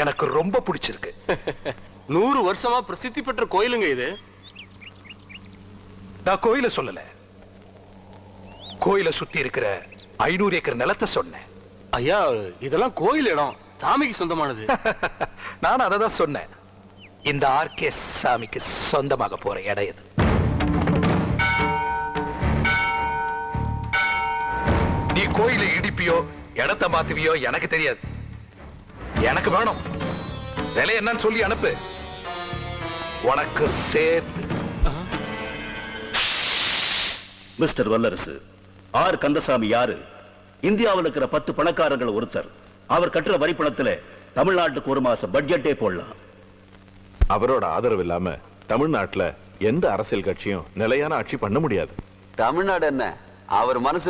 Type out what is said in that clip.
எனக்கு ரொம்ப பிடிச்சிருக்கு. 100 வருஷமா பிரசித்தி பெற்ற கோயிலுங்க இது. நான் கோயில சொல்லல, கோயில சுத்தி இருக்கிற 500 ஏக்கர் நிலத்தை சொன்னேன். ஐயா, இதெல்லாம் கோயில் இடம், சாமிக்கு சொந்தமானது. நான் அதை தான் சொன்னேன். இந்த ஆர்கே சாமிக்கு சொந்தமாக போற இடம் இது. நீ கோயிலை இடிப்பியோ இடத்தை மாத்துவியோ எனக்கு தெரியாது. எனக்கு வேணும், விலை என்னன்னு சொல்லி அனுப்பு, உனக்கு சேர்த்து. மிஸ்டர் வல்லரசு, ஆர் கந்தசாமி யாரு? இந்தியாவில் இருக்கிற 10 பணக்காரர்கள் ஒருத்தர். அவர் கட்டுற வரி பணத்துல தமிழ்நாட்டுக்கு ஒரு மாசம் பட்ஜெட்டே போடலாம். அவரோட ஆதரவு இல்லாம தமிழ்நாட்டுல எந்த அரசியல் கட்சியும் நிலையான ஆட்சி பண்ண முடியாது. தமிழ்நாடு என்ன, அவர் மனசு